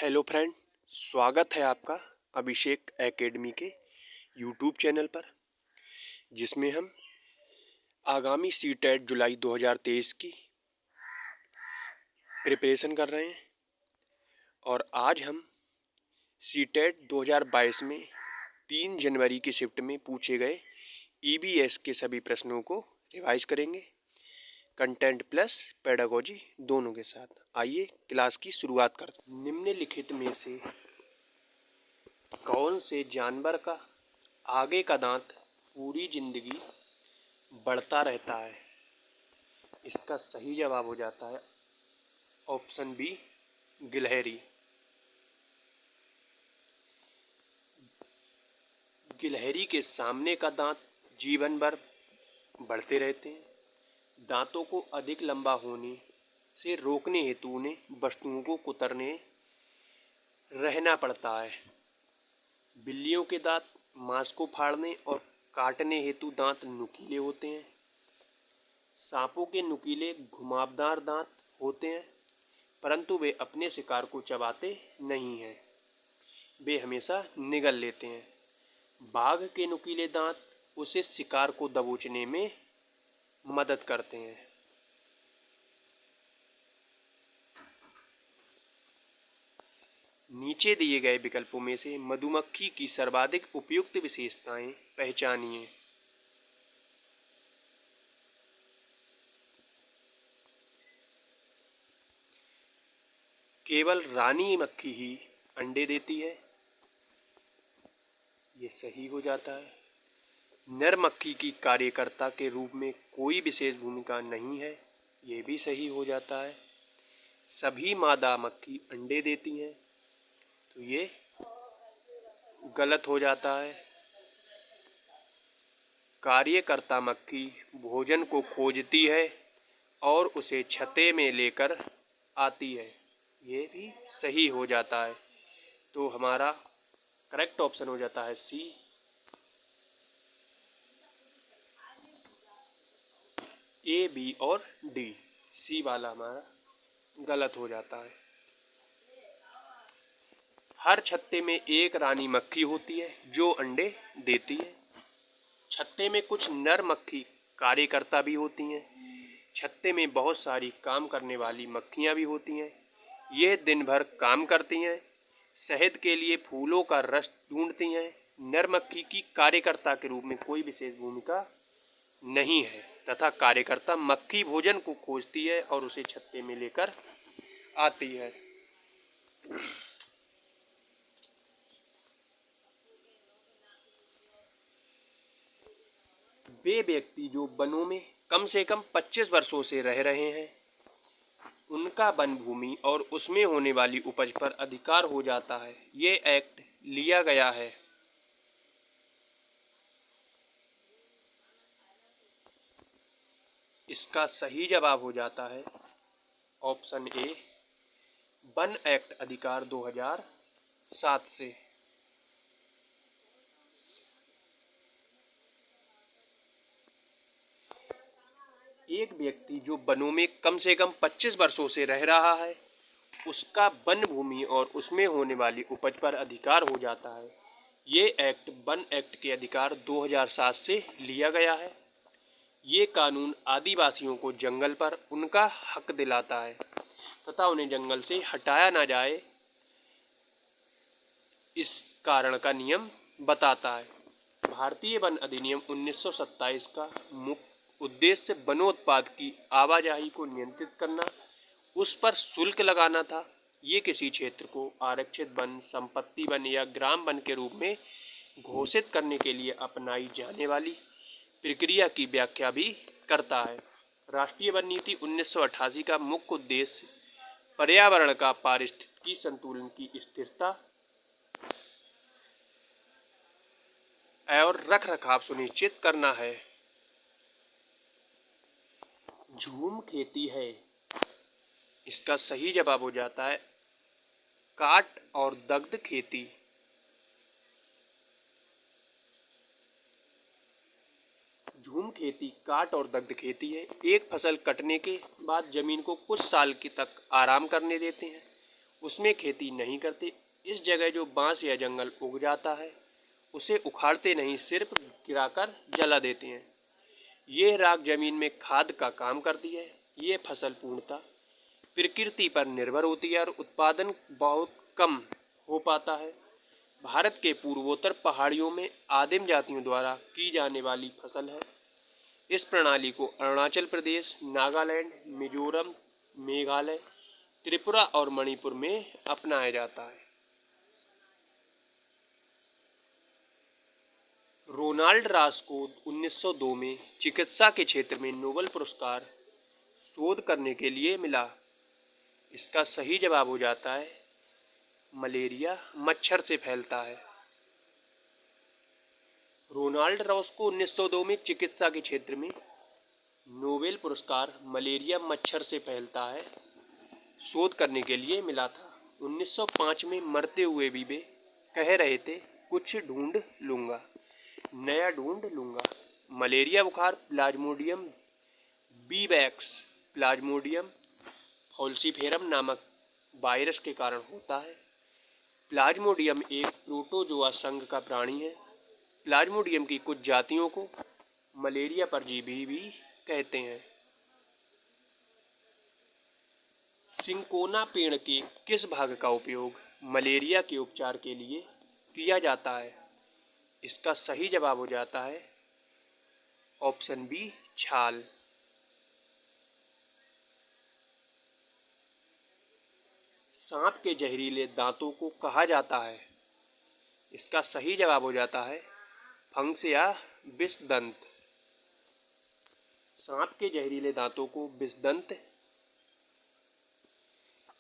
Hello friend, स्वागत है आपका अभिषेक एकेडमी के यूट्यूब चैनल पर, जिसमें हम आगामी सीटेट जुलाई 2023 की प्रिपरेशन कर रहे हैं। और आज हम सीटेट 2022 में 3 जनवरी की शिफ्ट में पूछे गए ईबीएस के सभी प्रश्नों को रिवाइज करेंगे, कंटेंट प्लस पेडागोजी दोनों के साथ। आइए क्लास की शुरुआत करते हैं। निम्नलिखित में से कौन से जानवर का आगे का दांत पूरी जिंदगी बढ़ता रहता है? इसका सही जवाब हो जाता है ऑप्शन बी, गिलहरी। गिलहरी के सामने का दांत जीवन भर बढ़ते रहते हैं। दांतों को अधिक लंबा होने से रोकने हेतु उन्हें वस्तुओं को कुतरने रहना पड़ता है। बिल्लियों के दांत मांस को फाड़ने और काटने हेतु दांत नुकीले होते हैं। सांपों के नुकीले घुमावदार दांत होते हैं, परंतु वे अपने शिकार को चबाते नहीं हैं, वे हमेशा निगल लेते हैं। बाघ के नुकीले दांत उसे शिकार को दबोचने में मदद करते हैं। नीचे दिए गए विकल्पों में से मधुमक्खी की सर्वाधिक उपयुक्त विशेषताएं पहचानिए। केवल रानी मक्खी ही अंडे देती है, ये सही हो जाता है। नर मक्खी की कार्यकर्ता के रूप में कोई विशेष भूमिका नहीं है, ये भी सही हो जाता है। सभी मादा मक्खी अंडे देती हैं, तो ये गलत हो जाता है। कार्यकर्ता मक्खी भोजन को खोजती है और उसे छत्ते में लेकर आती है, ये भी सही हो जाता है। तो हमारा करेक्ट ऑप्शन हो जाता है सी। ए, बी और डी, सी वाला हमारा गलत हो जाता है। हर छत्ते में एक रानी मक्खी होती है जो अंडे देती है। छत्ते में कुछ नर मक्खी कार्यकर्ता भी होती हैं। छत्ते में बहुत सारी काम करने वाली मक्खियाँ भी होती हैं, यह दिन भर काम करती हैं। शहद के लिए फूलों का रस ढूंढती हैं। नर मक्खी की कार्यकर्ता के रूप में कोई विशेष भूमिका नहीं है तथा कार्यकर्ता मक्खी भोजन को खोजती है और उसे छत्ते में लेकर आती है। वे व्यक्ति जो वनों में कम से कम 25 वर्षों से रह रहे हैं, उनका वन भूमि और उसमें होने वाली उपज पर अधिकार हो जाता है। ये एक्ट लिया गया है। इसका सही जवाब हो जाता है ऑप्शन ए, वन एक्ट अधिकार 2007 से। एक व्यक्ति जो वनों में कम से कम 25 वर्षों से रह रहा है, उसका वन भूमि और उसमें होने वाली उपज पर अधिकार हो जाता है। ये एक्ट वन एक्ट के अधिकार 2007 से लिया गया है। ये कानून आदिवासियों को जंगल पर उनका हक दिलाता है तथा उन्हें जंगल से हटाया ना जाए, इस कारण का नियम बताता है। भारतीय वन अधिनियम 1927 का मुख्य उद्देश्य वनोत्पाद की आवाजाही को नियंत्रित करना, उस पर शुल्क लगाना था। ये किसी क्षेत्र को आरक्षित वन, संपत्ति वन या ग्राम वन के रूप में घोषित करने के लिए अपनाई जाने वाली प्रक्रिया की व्याख्या भी करता है। राष्ट्रीय वन नीति 1988 का मुख्य उद्देश्य पर्यावरण का पारिस्थितिकी संतुलन की स्थिरता और रख रखाव सुनिश्चित करना है। झूम खेती है, इसका सही जवाब हो जाता है काट और दग्ध खेती। झूम खेती काट और दग्ध खेती है। एक फसल कटने के बाद जमीन को कुछ साल की तक आराम करने देते हैं। उसमें खेती नहीं करते। इस जगह जो बांस या जंगल उग जाता है उसे उखाड़ते नहीं, सिर्फ गिराकर जला देते हैं। ये राख जमीन में खाद का काम करती है। ये फसल पूर्णतः प्रकृति पर निर्भर होती है और उत्पादन बहुत कम हो पाता है। भारत के पूर्वोत्तर पहाड़ियों में आदिम जातियों द्वारा की जाने वाली फसल है। इस प्रणाली को अरुणाचल प्रदेश, नागालैंड, मिजोरम, मेघालय, त्रिपुरा और मणिपुर में अपनाया जाता है। रोनाल्ड रास को 1902 में चिकित्सा के क्षेत्र में नोबेल पुरस्कार शोध करने के लिए मिला। इसका सही जवाब हो जाता है मलेरिया मच्छर से फैलता है। रोनाल्ड रॉस को 1902 में चिकित्सा के क्षेत्र में नोबेल पुरस्कार मलेरिया मच्छर से फैलता है शोध करने के लिए मिला था। 1905 में मरते हुए भी वे कह रहे थे, कुछ ढूंढ लूँगा, नया ढूंढ लूँगा। मलेरिया बुखार प्लाज्मोडियम बीवैक्स, प्लाज्मोडियम फॉल्सीफेरम नामक वायरस के कारण होता है। प्लाज्मोडियम एक प्रोटोजोआ संघ का प्राणी है। प्लाज्मोडियम की कुछ जातियों को मलेरिया परजीवी भी कहते हैं। सिंकोना पेड़ के किस भाग का उपयोग मलेरिया के उपचार के लिए किया जाता है? इसका सही जवाब हो जाता है ऑप्शन बी, छाल। सांप के जहरीले दांतों को कहा जाता है? इसका सही जवाब हो जाता है फंक्स या विषदंत। सांप के जहरीले दांतों को विषदंत,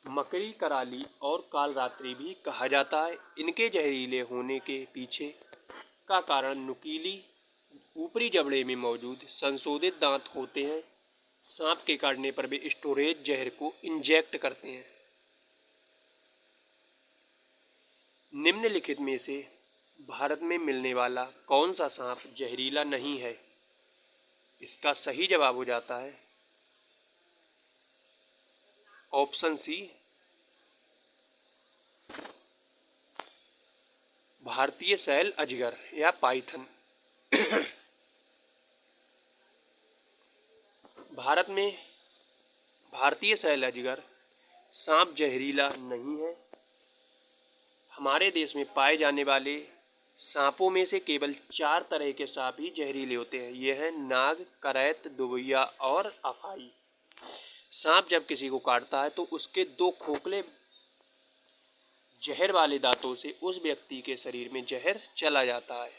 मकड़ी, कराली और कालरात्रि भी कहा जाता है। इनके जहरीले होने के पीछे का कारण नुकीली ऊपरी जबड़े में मौजूद संशोधित दांत होते हैं। सांप के काटने पर वे स्टोरेज जहर को इंजेक्ट करते हैं। निम्नलिखित में से भारत में मिलने वाला कौन सा सांप जहरीला नहीं है? इसका सही जवाब हो जाता है ऑप्शन सी, भारतीय सैल अजगर या पाइथन। भारत में भारतीय सैल अजगर सांप जहरीला नहीं है। हमारे देश में पाए जाने वाले सांपों में से केवल 4 तरह के सांप ही जहरीले होते हैं। ये हैं नाग, करैत, दुबैया और अफाई। सांप जब किसी को काटता है तो उसके 2 खोखले जहर वाले दांतों से उस व्यक्ति के शरीर में जहर चला जाता है।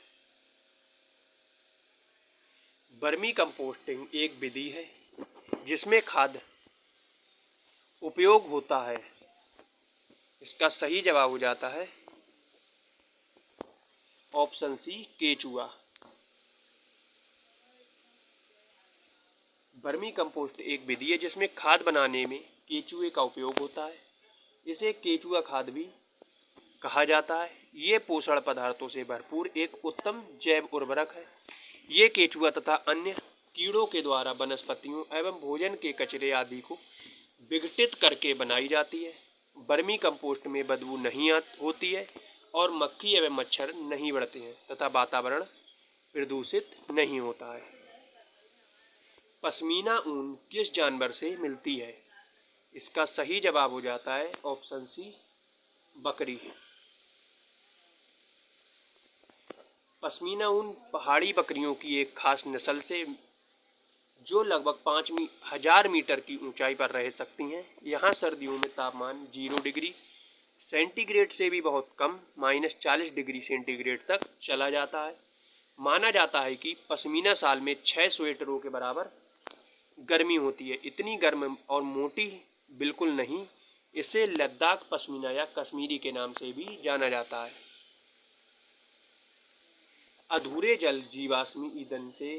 वर्मी कंपोस्टिंग एक विधि है जिसमें खाद उपयोग होता है। इसका सही जवाब हो जाता है ऑप्शन सी, केचुआ। वर्मी कंपोस्ट एक विधि है जिसमें खाद बनाने में केचुए का उपयोग होता है। इसे केचुआ खाद भी कहा जाता है। ये पोषण पदार्थों से भरपूर एक उत्तम जैव उर्वरक है। ये केचुआ तथा अन्य कीड़ों के द्वारा वनस्पतियों एवं भोजन के कचरे आदि को विघटित करके बनाई जाती है। वर्मी कंपोस्ट में बदबू नहीं होती है और मक्खी एवं मच्छर नहीं बढ़ते हैं तथा वातावरण प्रदूषित नहीं होता है। पश्मीना ऊन किस जानवर से मिलती है? इसका सही जवाब हो जाता है ऑप्शन सी, बकरी। पश्मीना ऊन पहाड़ी बकरियों की एक खास नस्ल से जो लगभग 5000 मीटर की ऊंचाई पर रह सकती हैं। यहाँ सर्दियों में तापमान 0 डिग्री सेंटीग्रेड से भी बहुत कम -40 डिग्री सेंटीग्रेड तक चला जाता है। माना जाता है कि पश्मीना साल में 6 स्वेटरों के बराबर गर्मी होती है। इतनी गर्म और मोटी बिल्कुल नहीं। इसे लद्दाख पश्मीना या कश्मीरी के नाम से भी जाना जाता है। अधूरे जल जीवाश्मी ईंधन से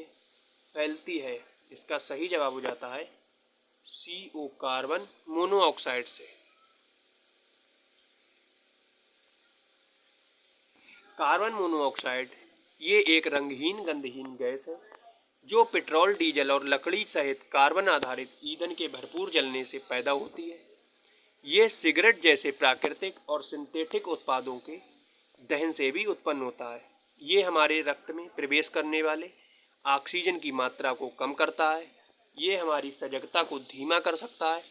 फैलती है। इसका सही जवाब हो जाता है CO, कार्बन मोनोऑक्साइड से। कार्बन मोनोऑक्साइड ये एक रंगहीन गंधहीन गैस है जो पेट्रोल, डीजल और लकड़ी सहित कार्बन आधारित ईंधन के भरपूर जलने से पैदा होती है। ये सिगरेट जैसे प्राकृतिक और सिंथेटिक उत्पादों के दहन से भी उत्पन्न होता है। ये हमारे रक्त में प्रवेश करने वाले ऑक्सीजन की मात्रा को कम करता है। ये हमारी सजगता को धीमा कर सकता है,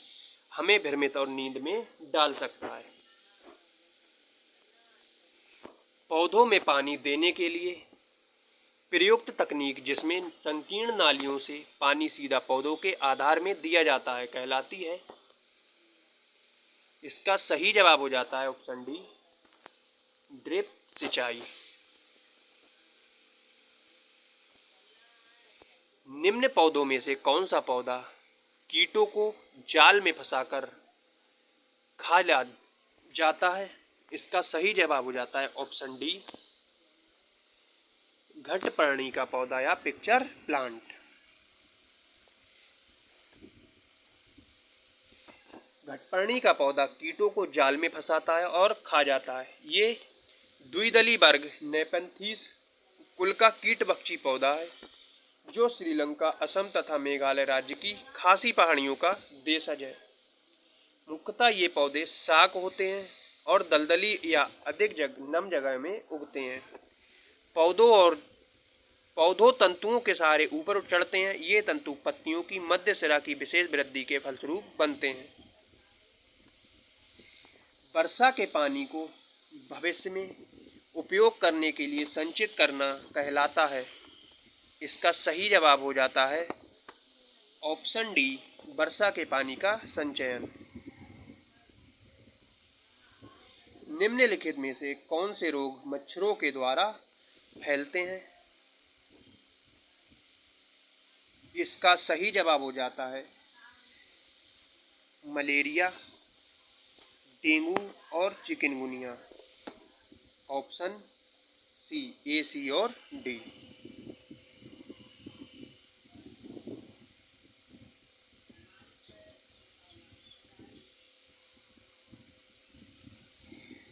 हमें भ्रमित और नींद में डाल सकता है। पौधों में पानी देने के लिए प्रयुक्त तकनीक, जिसमें संकीर्ण नालियों से पानी सीधा पौधों के आधार में दिया जाता है, कहलाती है। इसका सही जवाब हो जाता है ऑप्शन डी, ड्रिप सिंचाई। निम्न पौधों में से कौन सा पौधा कीटों को जाल में फंसाकर खा जाता है? इसका सही जवाब हो जाता है ऑप्शन डी, घटपर्णी का पौधा या पिक्चर प्लांट। घटपर्णी का पौधा कीटों को जाल में फंसाता है और खा जाता है। ये द्विदली वर्ग नेपेंथीस कुल का कीटभक्षी पौधा है, जो श्रीलंका, असम तथा मेघालय राज्य की खासी पहाड़ियों का देशज है। मुख्यतः ये पौधे शाक होते हैं और दलदली या अधिक नम जगह में उगते हैं। पौधों तंतुओं के सहारे ऊपर चढ़ते हैं। ये तंतु पत्तियों की मध्य सिरा की विशेष वृद्धि के फलस्वरूप बनते हैं। वर्षा के पानी को भविष्य में उपयोग करने के लिए संचित करना कहलाता है। इसका सही जवाब हो जाता है ऑप्शन डी, वर्षा के पानी का संचयन। निम्नलिखित में से कौन से रोग मच्छरों के द्वारा फैलते हैं? इसका सही जवाब हो जाता है मलेरिया, डेंगू और चिकनगुनिया। ऑप्शन सी, ए, सी और डी।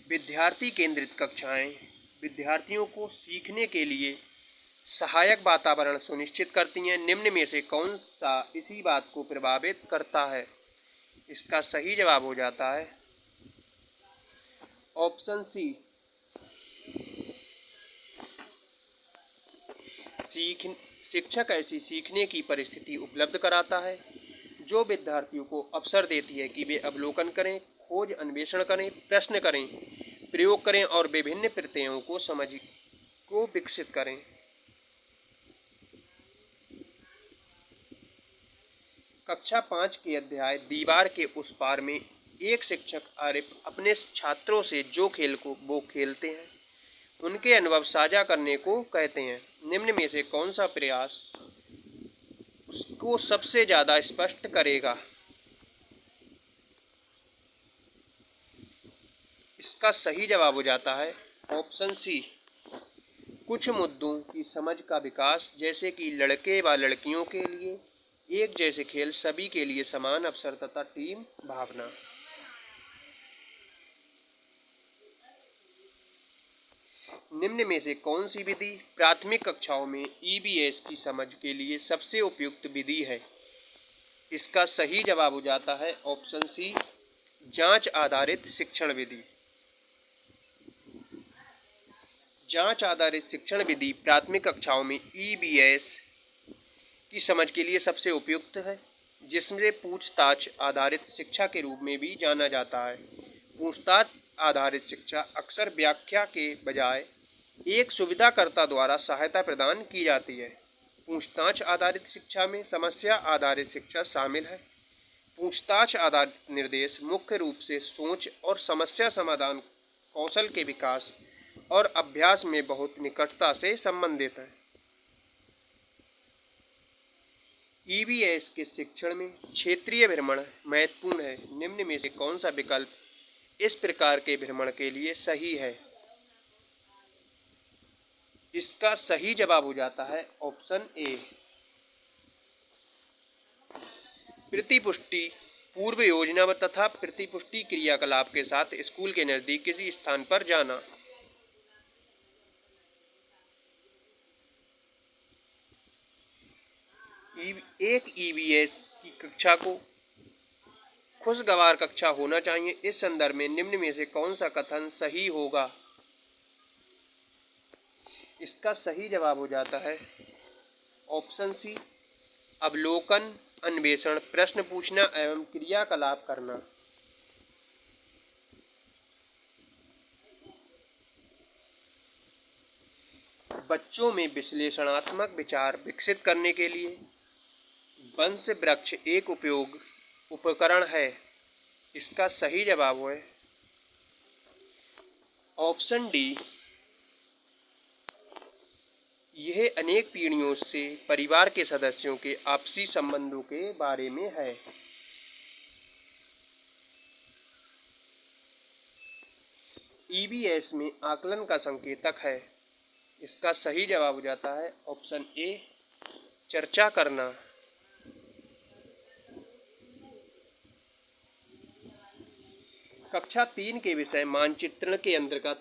विद्यार्थी केंद्रित कक्षाएं विद्यार्थियों को सीखने के लिए सहायक वातावरण सुनिश्चित करती हैं। निम्न में से कौन सा इसी बात को प्रभावित करता है? इसका सही जवाब हो जाता है ऑप्शन सी, शिक्षक ऐसी सीखने की परिस्थिति उपलब्ध कराता है जो विद्यार्थियों को अवसर देती है कि वे अवलोकन करें, खोज अन्वेषण करें, प्रश्न करें, प्रयोग करें और विभिन्न प्रत्ययों को समझ को विकसित करें। कक्षा 5 के अध्याय दीवार के उस पार में एक शिक्षक आरिफ अपने छात्रों से जो खेल को वो खेलते हैं उनके अनुभव साझा करने को कहते हैं। निम्न में से कौन सा प्रयास उसको सबसे ज़्यादा स्पष्ट करेगा? इसका सही जवाब हो जाता है ऑप्शन सी, कुछ मुद्दों की समझ का विकास, जैसे कि लड़के व लड़कियों के लिए एक जैसे खेल, सभी के लिए समान अवसर तथा टीम भावना। निम्न में से कौन सी विधि प्राथमिक कक्षाओं में ईवीएस की समझ के लिए सबसे उपयुक्त विधि है? इसका सही जवाब हो जाता है ऑप्शन सी, जांच आधारित शिक्षण विधि। जांच आधारित शिक्षण विधि प्राथमिक कक्षाओं में ईवीएस की समझ के लिए सबसे उपयुक्त है, जिसमें पूछताछ आधारित शिक्षा के रूप में भी जाना जाता है। पूछताछ आधारित शिक्षा अक्सर व्याख्या के बजाय एक सुविधाकर्ता द्वारा सहायता प्रदान की जाती है। पूछताछ आधारित शिक्षा में समस्या आधारित शिक्षा शामिल है। पूछताछ आधारित निर्देश मुख्य रूप से सोच और समस्या समाधान कौशल के विकास और अभ्यास में बहुत निकटता से संबंधित है। ईवीएस के शिक्षण में क्षेत्रीय भ्रमण महत्वपूर्ण है। निम्न में से कौन सा विकल्प इस प्रकार के भ्रमण के लिए सही है? इसका सही जवाब हो जाता है ऑप्शन ए, प्रतिपुष्टि पूर्व योजना तथा प्रतिपुष्टि क्रियाकलाप के साथ स्कूल के नजदीक किसी स्थान पर जाना। एक ईवीएस की कक्षा को खुशगवार कक्षा होना चाहिए। इस संदर्भ में निम्न में से कौन सा कथन सही होगा? इसका सही जवाब हो जाता है ऑप्शन सी, अवलोकन, अन्वेषण, प्रश्न पूछना एवं क्रियाकलाप करना। बच्चों में विश्लेषणात्मक विचार विकसित करने के लिए वंश वृक्ष एक उपकरण है। इसका सही जवाब है ऑप्शन डी, यह अनेक पीढ़ियों से परिवार के सदस्यों के आपसी संबंधों के बारे में है। ईवीएस में आकलन का संकेतक है। इसका सही जवाब हो जाता है ऑप्शन ए, चर्चा करना। कक्षा 3 के विषय मानचित्रण के अंतर्गत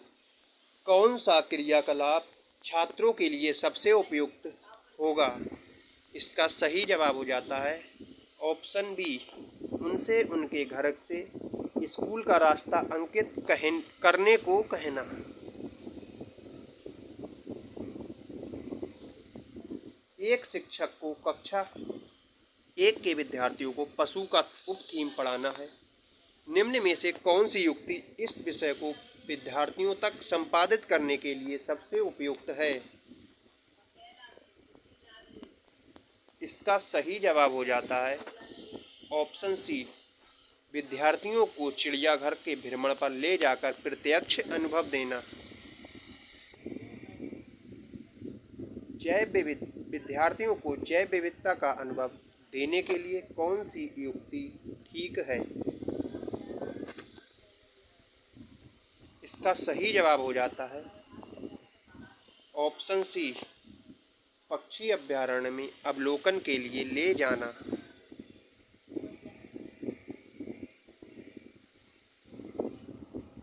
कौन सा क्रियाकलाप छात्रों के लिए सबसे उपयुक्त होगा? इसका सही जवाब हो जाता है ऑप्शन बी, उनसे उनके घर से स्कूल का रास्ता अंकित करने को कहना। एक शिक्षक को कक्षा 1 के विद्यार्थियों को पशु का उपथीम पढ़ाना है। निम्न में से कौन सी युक्ति इस विषय को विद्यार्थियों तक संपादित करने के लिए सबसे उपयुक्त है? इसका सही जवाब हो जाता है ऑप्शन सी, विद्यार्थियों को चिड़ियाघर के भ्रमण पर ले जाकर प्रत्यक्ष अनुभव देना। विद्यार्थियों को जैव विविधता का अनुभव देने के लिए कौन सी युक्ति ठीक है? इसका सही जवाब हो जाता है ऑप्शन सी, पक्षी अभयारण्य में अवलोकन के लिए ले जाना।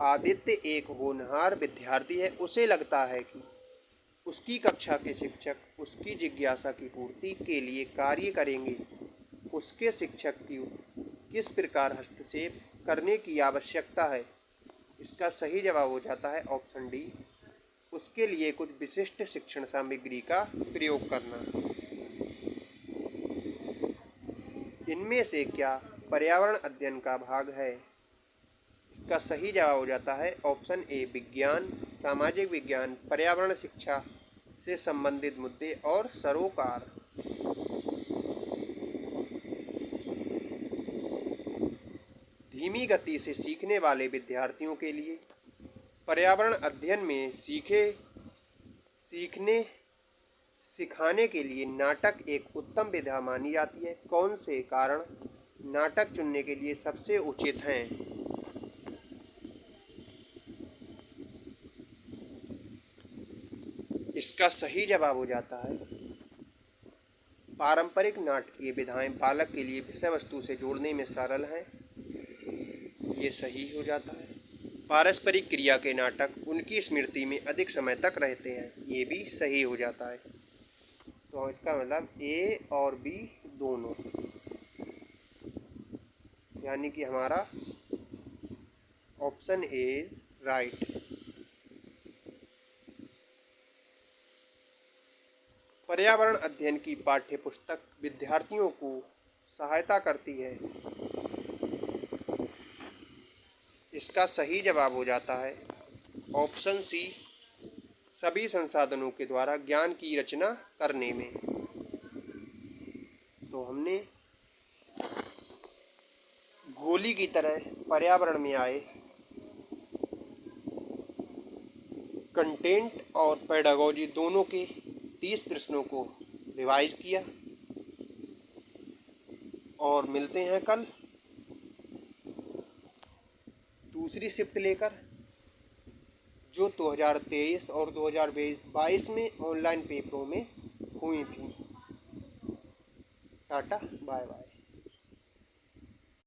आदित्य एक होनहार विद्यार्थी है। उसे लगता है कि उसकी कक्षा के शिक्षक उसकी जिज्ञासा की पूर्ति के लिए कार्य करेंगे। उसके शिक्षक की किस प्रकार हस्तक्षेप करने की आवश्यकता है? इसका सही जवाब हो जाता है ऑप्शन डी, उसके लिए कुछ विशिष्ट शिक्षण सामग्री का प्रयोग करना। इनमें से क्या पर्यावरण अध्ययन का भाग है? इसका सही जवाब हो जाता है ऑप्शन ए, विज्ञान, सामाजिक विज्ञान, पर्यावरण शिक्षा से संबंधित मुद्दे और सरोकार। धीमी गति से सीखने वाले विद्यार्थियों के लिए पर्यावरण अध्ययन में सिखाने के लिए नाटक एक उत्तम विधा मानी जाती है। कौन से कारण नाटक चुनने के लिए सबसे उचित हैं? इसका सही जवाब हो जाता है पारंपरिक नाटकीय विधाएं बालक के लिए विषय वस्तु से जोड़ने में सरल हैं। ये सही हो जाता है। पारस्परिक क्रिया के नाटक उनकी स्मृति में अधिक समय तक रहते हैं। ये भी सही हो जाता है। तो इसका मतलब ए और बी दोनों, यानी कि हमारा ऑप्शन ए इज राइट। पर्यावरण अध्ययन की पाठ्य पुस्तक विद्यार्थियों को सहायता करती है। इसका सही जवाब हो जाता है ऑप्शन सी, सभी संसाधनों के द्वारा ज्ञान की रचना करने में। तो हमने गोली की तरह पर्यावरण में आए कंटेंट और पेडागोजी दोनों के 30 प्रश्नों को रिवाइज किया और मिलते हैं कल दूसरी शिफ्ट लेकर, जो 2023 और 2022 में ऑनलाइन पेपरों में हुई थी। Tata bye bye.